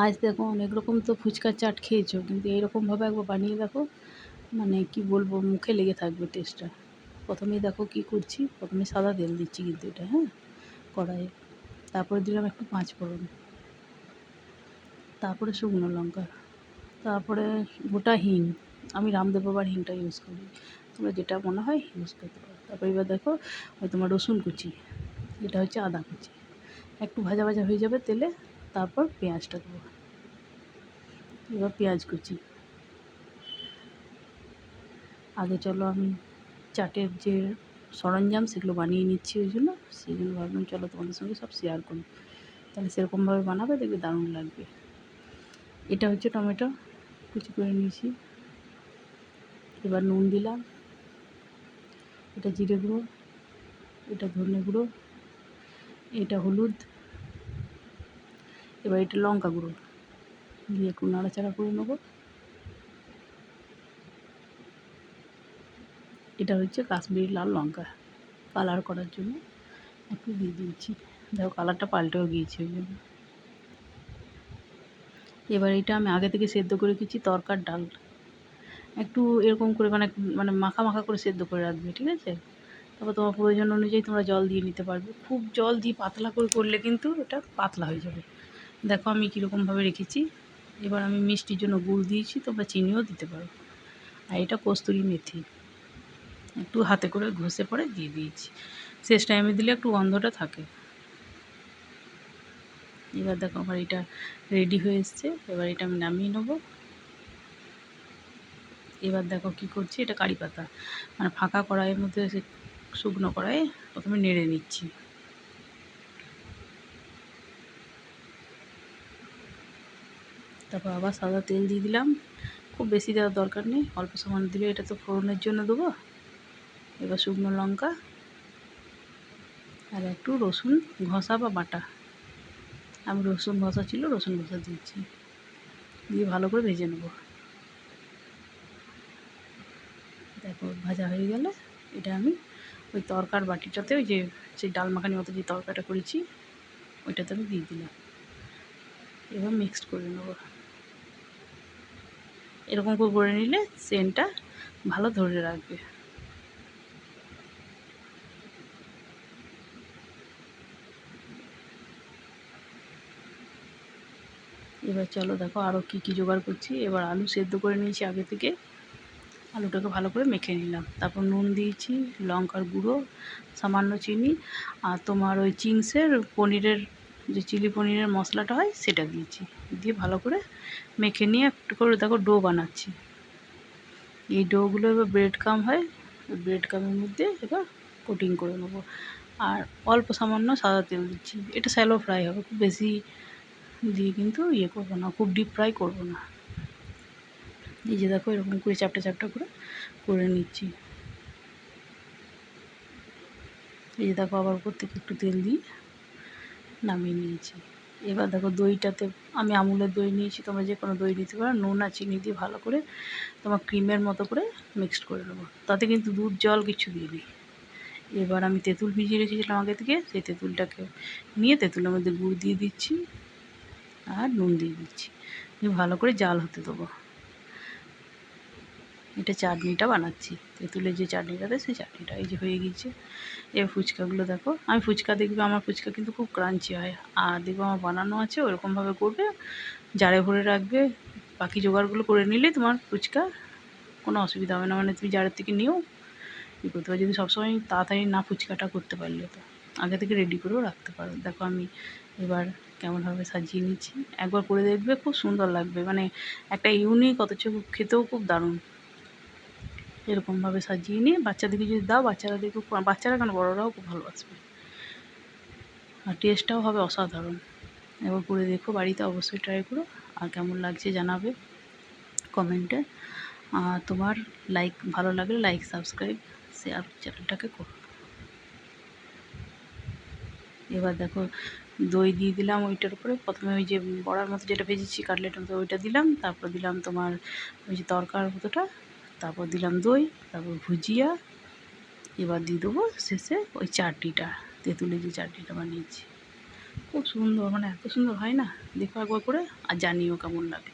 আজ দেখো অনেক রকম তো ফুচকার চাট খেয়েছো, কিন্তু এইরকমভাবে একবার বানিয়ে দেখো, মানে কি বলবো, মুখে লেগে থাকবে টেস্টটা। প্রথমেই দেখো কি করছি, প্রথমে সাদা তেল দিচ্ছি কিন্তু এটা, হ্যাঁ, কড়াইয়ে। তারপরে দিলাম একটু পাঁচ ফোড়ন, তারপরে শুকনো লঙ্কা, তারপরে গোটা হিং। আমি রামদেব বাবার হিংটা ইউজ করি, তোমরা যেটা মনে হয় ইউজ করতে পারো। তারপর এবার দেখো ওই তোমার রসুন কুচি, এটা হচ্ছে আদা কুচি, একটু ভাজা ভাজা হয়ে যাবে তেলে। তারপর পেঁয়াজটা দেবো, এবার পেঁয়াজ কুচি। আগে চলো আমি চাটের যে সরঞ্জাম সেগুলো বানিয়ে নিচ্ছি, ওই জন্য ভাবলাম চলো তোমাদের সঙ্গে সব শেয়ার করি। তাহলে সেরকমভাবে বানাবে, দেখবে দারুণ লাগবে। এটা হচ্ছে টমেটো কুচি করে নিয়েছি। এবার নুন দিলাম, এটা জিরে গুঁড়ো, এটা ধনে গুঁড়ো, এটা হলুদ, এবার এটা লঙ্কা গুঁড়ো দিয়ে একটু নাড়াচাড়া করে নেবো। এটা হচ্ছে কাশ্মীরি লাল লঙ্কা, কালার করার জন্য একটু দিয়ে দিয়েছি। দেখো কালারটা পাল্টেও গিয়েছে ওই জন্য। এবার এটা আমি আগে থেকে সেদ্ধ করে রেখেছি তরকার ডাল, একটু এরকম করে মানে মানে মাখা মাখা করে সেদ্ধ করে রাখবে, ঠিক আছে। তারপর তোমার প্রয়োজন অনুযায়ী তোমরা জল দিয়ে নিতে পারবে। খুব জল দিয়ে পাতলা করে করলে কিন্তু এটা পাতলা হয়ে যাবে। দেখো আমি কীরকমভাবে রেখেছি। এবার আমি মিষ্টির জন্য গুড় দিয়েছি, তোমরা চিনিও দিতে পারো। আর এটা কস্তুরি মেথি, একটু হাতে করে ঘষে পরে দিয়ে দিয়েছি। শেষ টাইমে দিলে একটু গন্ধটা থাকে। এবার দেখো আমার এটা রেডি হয়ে এসছে। এবার এটা আমি নামিয়ে নেবো। এবার দেখো কি করছি, এটা কারি পাতা, মানে ফাঁকা কড়াইয়ের মধ্যে শুকনো কড়াইয়ে প্রথমে নেড়ে নিচ্ছি। তারপর আবার সাদা তেল দিয়ে দিলাম, খুব বেশি দেওয়ার দরকার নেই, অল্প সামান্য দিলে, এটা তো ফোড়নের জন্য দেবো। এবার শুকনো লঙ্কা আর একটু রসুন ঘষা বা বাটা, আমি রসুন ঘষা ছিল রসুন ঘষা দিয়েছি, দিয়ে ভালো করে ভেজে নেবো। দেখো ভাজা হয়ে গেলে এটা আমি ওই তরকার বাটিটাতে, ওই যে সেই ডাল মাখানির মতো যে তরকাটা করেছি ওইটাতে আমি দিয়ে দিলাম। এবার মিক্সড করে নেবো। এরকম করে নিলে সেন্টটা ভালো ধরে রাখবে। এবার চলো দেখো আরও কী কী জোগাড় করছি। এবার আলু সেদ্ধ করে নিয়েছি আগে থেকে, আলুটাকে ভালো করে মেখে নিলাম। তারপর নুন দিয়েছি, লঙ্কার গুঁড়ো, সামান্য চিনি, আর তোমার ওই চিংসের পনিরের যে চিলি পনিরের মশলাটা হয় সেটা দিয়েছি। দিয়ে ভালো করে মেখে নিয়ে একটু করে দেখো ডো বানাচ্ছি। এই ডোগুলো এবার ব্রেড কাম হয়, ব্রেড কামের মধ্যে এবার কোটিং করে নেবো। আর অল্প সামান্য সাদা তেল দিচ্ছি, এটা স্যালো ফ্রাই হবে, খুব বেশি দিয়ে কিন্তু ইয়ে করবো না, খুব ডিপ ফ্রাই করবো না। এই যে দেখো এরকম করে চ্যাপ্টা চ্যাপ্টা করে করে নিচ্ছি। এই যে দেখো আবার উপর থেকে একটু তেল দিয়ে নামিয়ে নিয়েছি। এবার দেখো দইটাতে আমি আমুলের দই নিয়েছি, তোমরা যে কোনো দই নিতে পারো। নুন আর চিনি দিয়ে ভালো করে তোমার ক্রিমের মতো করে মিক্সড করে নেবো, তাতে কিন্তু দুধ জল কিছু দিইনি। এবার আমি তেঁতুল ভিজিয়ে রেখেছিলাম আগে থেকে, সেই তেঁতুলটাকে নিয়ে তেঁতুলের মধ্যে গুড় দিয়ে দিচ্ছি আর নুন দিয়ে দিচ্ছি, দিয়ে ভালো করে জাল হতে দেবো। এটা চাটনিটা বানাচ্ছি, তেঁতুলের যে চাটনিটা দেয় সেই চাটনিটা। এই যে হয়ে গিয়েছে। এবার ফুচকাগুলো দেখো, আমি ফুচকা দেখবে আমার ফুচকা কিন্তু খুব ক্রাঞ্চি হয়, আর দেখবে আমার বানানো আছে ওরকমভাবে করবে, জারে ভরে রাখবে। বাকি জোগাড়গুলো করে নিলে তোমার ফুচকা কোনো অসুবিধা হবে না, মানে তুমি জারের থেকে নিয়েও কী করতে পারো। যদি সবসময় তাড়াতাড়ি না ফুচকাটা করতে পারলে তো আগে থেকে রেডি করেও রাখতে পারো। দেখো আমি এবার কেমনভাবে সাজিয়ে নিচ্ছি, একবার করে দেখবে, খুব সুন্দর লাগবে, মানে একটা ইউনিক, অথচ খেতেও খুব দারুণ। এরকমভাবে সাজিয়ে নিয়ে বাচ্চাদেরকে যদি দাও, বাচ্চারা দেখো, বাচ্চারা কেন বড়রাও খুব ভালোবাসবে, আর টেস্টটাও হবে অসাধারণ। এবার করে দেখো বাড়িতে, অবশ্যই ট্রাই করো, আর কেমন লাগছে জানাবে কমেন্টে। আর তোমার ভালো লাগলে লাইক, সাবস্ক্রাইব, শেয়ার চ্যানেলটাকে করো। এবার দেখো দই দিয়ে দিলাম ওইটার উপরে, প্রথমে ওই যে বড়ার মতো যেটা ভেজেছি কাটলেটের মতো ওইটা দিলাম, তারপর দিলাম তোমার ওই যে তরকার মতোটা, তারপর দিলাম দই, তারপর ভুজিয়া। এবার দিয়ে দেবো শেষে ওই চাটনিটা, তেঁতুলের যে চাটনিটা বানিয়েছি। খুব সুন্দর, মানে এত সুন্দর হয় না, দেখো একবার করে আর জানিও কেমন লাগে।